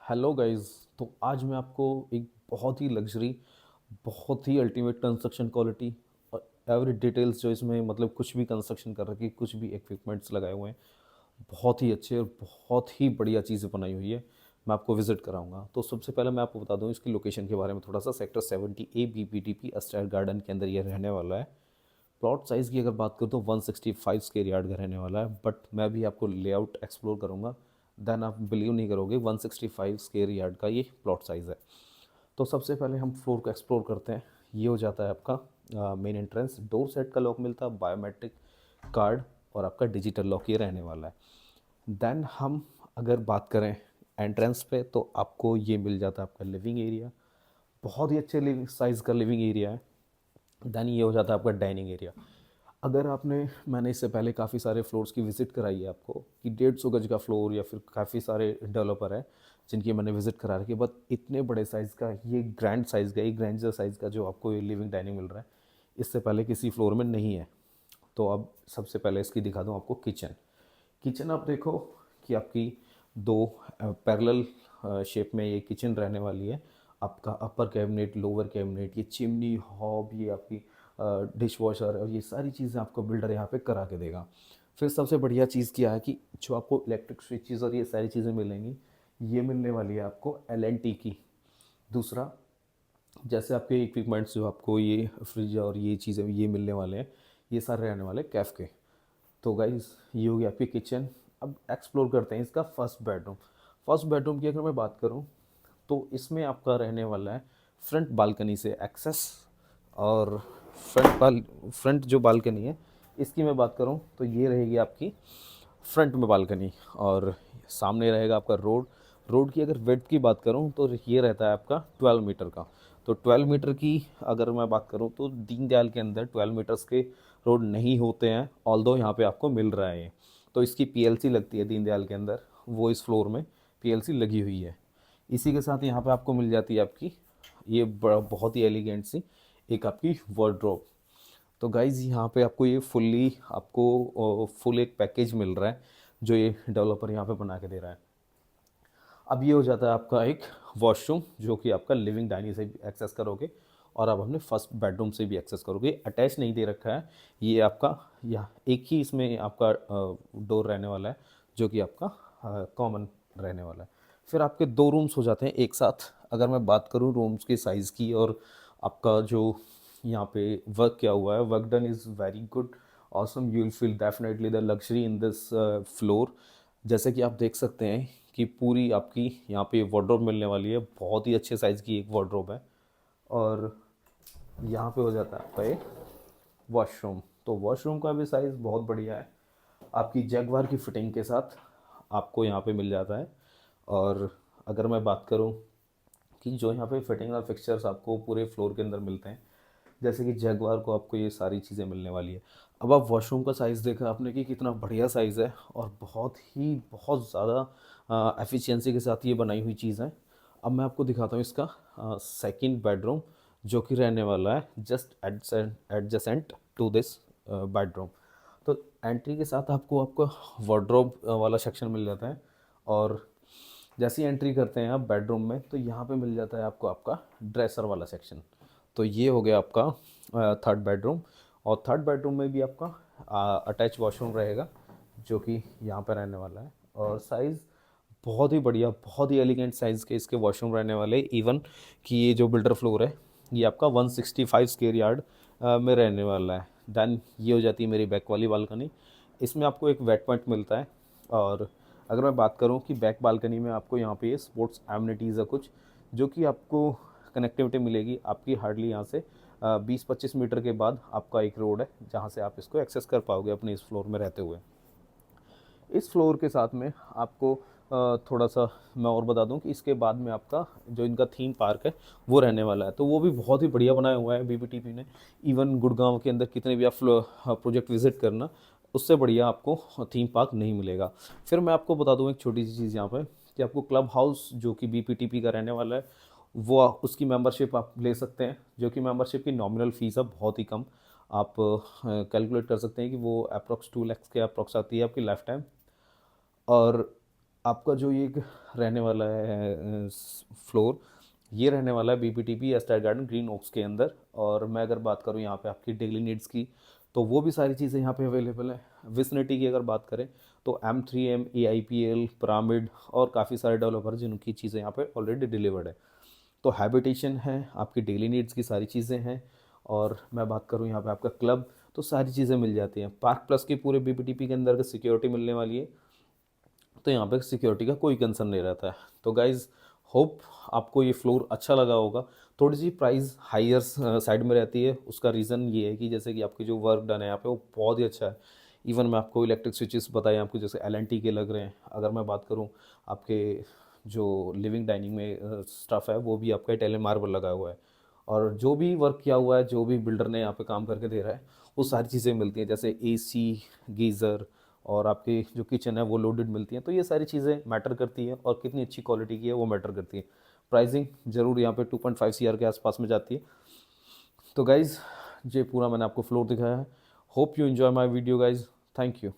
Hello guys. तो आज मैं आपको एक बहुत ही लग्जरी, बहुत ही अल्टीमेट कंस्ट्रक्शन क्वालिटी और एवरी डिटेल्स जो इसमें मतलब कुछ भी कंस्ट्रक्शन कर रखी है, कुछ भी इक्विपमेंट्स लगाए हुए हैं, बहुत ही अच्छे और बहुत ही बढ़िया चीज़ें बनाई हुई है। मैं आपको विजिट कराऊंगा। तो सबसे पहले मैं आपको बता दूं इसकी लोकेशन के बारे में थोड़ा सा। सेक्टर 70A BPTP अस्टायर गार्डन के अंदर ये रहने वाला है। प्लॉट साइज़ की अगर बात करूँ तो 165 स्क्वायर यार्ड का रहने वाला है, बट मैं भी आपको लेआउट एक्सप्लोर करूँगा। देन आप बिलीव नहीं करोगे, 165 स्क्वायर यार्ड का ये प्लॉट साइज़ है। तो सबसे पहले हम फ्लोर को एक्सप्लोर करते हैं। ये हो जाता है आपका मेन एंट्रेंस। डोर सेट का लॉक मिलता है, बायोमेट्रिक कार्ड और आपका डिजिटल लॉक ये रहने वाला है। देन हम अगर बात करें एंट्रेंस पे, तो आपको ये मिल जाता है आपका लिविंग एरिया। बहुत ही अच्छे लिविंग साइज़ का लिविंग एरिया है। देन ये हो जाता है आपका डाइनिंग एरिया। अगर आपने मैंने इससे पहले काफ़ी सारे फ्लोर्स की विज़िट कराई है आपको कि 150 गज का फ्लोर, या फिर काफ़ी सारे डेवलपर हैं जिनकी मैंने विज़िट करा रखी है, बट इतने बड़े साइज़ का ये ग्रैंड साइज़ का, ये ग्रैंडर साइज़ का जो आपको ये लिविंग डाइनिंग मिल रहा है, इससे पहले किसी फ्लोर में नहीं है। तो अब सबसे पहले इसकी दिखा दूँ आपको किचन। किचन आप देखो कि आपकी दो पैरेलल शेप में ये किचन रहने वाली है। आपका अपर कैबिनेट, लोअर कैबिनेट, ये चिमनी, हॉब, ये आपकी डिश वॉशर और ये सारी चीज़ें आपको बिल्डर यहाँ पे करा के देगा। फिर सबसे बढ़िया चीज़ क्या है कि जो आपको इलेक्ट्रिक स्विचेस और ये सारी चीज़ें मिलेंगी, ये मिलने वाली है आपको LNT की। दूसरा, जैसे आपके इक्विपमेंट्स जो आपको ये फ्रिज और ये चीज़ें ये मिलने वाले हैं, ये सारे रहने वाले कैफ़ के। तो गाइज़, ये हो गया आपकी किचन। अब एक्सप्लोर करते हैं इसका फर्स्ट बेडरूम। फर्स्ट बेडरूम की अगर मैं बात करूँ तो इसमें आपका रहने वाला है फ्रंट बालकनी से एक्सेस। और फ्रंट जो बालकनी है, इसकी मैं बात करूँ तो ये रहेगी आपकी फ्रंट में बालकनी। और सामने रहेगा आपका रोड। रोड की अगर विड्थ की बात करूँ तो ये रहता है आपका 12 मीटर का। तो 12 मीटर की अगर मैं बात करूँ तो दीनदयाल के अंदर 12 मीटर्स के रोड नहीं होते हैं, ऑल्दो यहाँ पे आपको मिल रहा है ये। तो इसकी PLC लगती है दीनदयाल के अंदर, वो इस फ्लोर में PLC लगी हुई है। इसी के साथ यहाँ पे आपको मिल जाती है आपकी ये बहुत ही एलिगेंट सी एक आपकी वार्डरोब। तो गाइज़, यहाँ पे आपको ये फुल्ली आपको फुल एक पैकेज मिल रहा है जो ये डेवलपर यहाँ पे बना के दे रहा है। अब ये हो जाता है आपका एक वॉशरूम, जो कि आपका लिविंग डाइनिंग से भी एक्सेस करोगे और आप अपने फर्स्ट बेडरूम से भी एक्सेस करोगे। अटैच नहीं दे रखा है ये आपका, या एक ही इसमें आपका डोर रहने वाला है जो कि आपका कॉमन रहने वाला है। फिर आपके दो रूम्स हो जाते हैं एक साथ। अगर मैं बात करूँ रूम्स के साइज़ की और आपका जो यहाँ पे वर्क किया हुआ है, work done is very good, awesome. You will feel definitely the luxury in this floor. जैसे कि आप देख सकते हैं कि पूरी आपकी यहाँ पे वार्डरोब मिलने वाली है। बहुत ही अच्छे साइज़ की एक वार्डरोब है। और यहाँ पे हो जाता है आपका एक वॉशरूम। तो वॉशरूम का भी साइज़ बहुत बढ़िया है, आपकी जैगवार की फिटिंग के साथ आपको यहाँ पे मिल जाता है। और अगर मैं बात करूँ कि जो यहाँ पे फिटिंग और फिक्सचर्स आपको पूरे फ्लोर के अंदर मिलते हैं, जैसे कि जैगवार को आपको ये सारी चीज़ें मिलने वाली है। अब आप वॉशरूम का साइज़ देखा आपने कि कितना बढ़िया साइज़ है और बहुत ज़्यादा एफिशिएंसी के साथ ये बनाई हुई चीज़ है। अब मैं आपको दिखाता हूँ इसका सेकंड बेडरूम, जो कि रहने वाला है just adjacent to this bedroom. तो एंट्री के साथ आपको आपको वार्डरोब वाला सेक्शन मिल जाता है। और जैसे ही एंट्री करते हैं आप बेडरूम में, तो यहाँ पे मिल जाता है आपको आपका ड्रेसर वाला सेक्शन। तो ये हो गया आपका थर्ड बेडरूम। और थर्ड बेडरूम में भी आपका अटैच वॉशरूम रहेगा, जो कि यहाँ पर रहने वाला है। और साइज़ बहुत ही बढ़िया, बहुत ही एलिगेंट साइज़ के इसके वॉशरूम रहने वाले। इवन कि ये जो बिल्डर फ्लोर है, ये आपका 165 स्क्वायर यार्ड में रहने वाला है। देन ये हो जाती है मेरी बैक वाली बालकनी। इसमें आपको एक वेट पॉइंट मिलता है। और अगर मैं बात करूं कि बैक बालकनी में आपको यहाँ पे स्पोर्ट्स एमिनिटीज़ है कुछ, जो कि आपको कनेक्टिविटी मिलेगी आपकी हार्डली यहाँ से 20-25 मीटर के बाद आपका एक रोड है जहाँ से आप इसको एक्सेस कर पाओगे अपने इस फ्लोर में रहते हुए। इस फ्लोर के साथ में आपको थोड़ा सा मैं और बता दूं कि इसके बाद में आपका जो इनका थीम पार्क है वो रहने वाला है। तो वो भी बहुत ही बढ़िया बनाया हुआ है BPTP ने। इवन गुड़गांव के अंदर कितने भी आप प्रोजेक्ट विजिट करना, उससे बढ़िया आपको थीम पार्क नहीं मिलेगा। फिर मैं आपको बता दूं एक छोटी सी चीज़ यहाँ पर, कि आपको क्लब हाउस जो कि BPTP का रहने वाला है, वो उसकी मेंबरशिप आप ले सकते हैं, जो कि मेंबरशिप की नॉमिनल फ़ीस है बहुत ही कम। आप कैलकुलेट कर सकते हैं कि वो अप्रॉक्स 2 लाख के अप्रॉक्स आती है आपकी लाइफ टाइम। और आपका जो ये एक रहने वाला है फ्लोर, ये रहने वाला है BPTP estate garden green oaks के अंदर। और मैं अगर बात करूँ यहाँ पे आपकी डेली नीड्स की, तो वो भी सारी चीज़ें यहाँ पे अवेलेबल है। विसिनिटी की अगर बात करें तो M3M, AIPL, पिरामिड और काफ़ी सारे डेवलपर जिनकी चीज़ें यहाँ पे ऑलरेडी डिलीवर्ड है। तो हैबिटेशन है, आपकी डेली नीड्स की सारी चीज़ें हैं। और मैं बात करूँ यहाँ पे आपका क्लब, तो सारी चीज़ें मिल जाती हैं। पार्क प्लस की पूरे BPTP के अंदर सिक्योरिटी मिलने वाली है, तो यहाँ पे सिक्योरिटी का कोई कंसर्न नहीं रहता है। तो गाइज़, होप आपको ये फ्लोर अच्छा लगा होगा। थोड़ी सी प्राइस हायर साइड में रहती है, उसका रीज़न ये है कि जैसे कि आपके जो वर्क डन है यहाँ पे वो बहुत ही अच्छा है। इवन मैं आपको इलेक्ट्रिक स्विचेस बताए आपको, जैसे LNT के लग रहे हैं। अगर मैं बात करूँ आपके जो लिविंग डाइनिंग में स्टफ़ है, वो भी आपका इटालियन मार्बल लगा हुआ है। और जो भी वर्क किया हुआ है, जो भी बिल्डर ने यहाँ पे काम करके दे रहा है, वो सारी चीज़ें मिलती हैं, जैसे AC, गीज़र और आपकी जो किचन है वो लोडेड मिलती हैं। तो ये सारी चीज़ें मैटर करती हैं, और कितनी अच्छी क्वालिटी की है वो मैटर करती है। प्राइसिंग ज़रूर यहाँ पे 2.5 CR के आसपास में जाती है। तो गाइज़, ये पूरा मैंने आपको फ्लोर दिखाया है। Hope you enjoy my video guys. Thank you.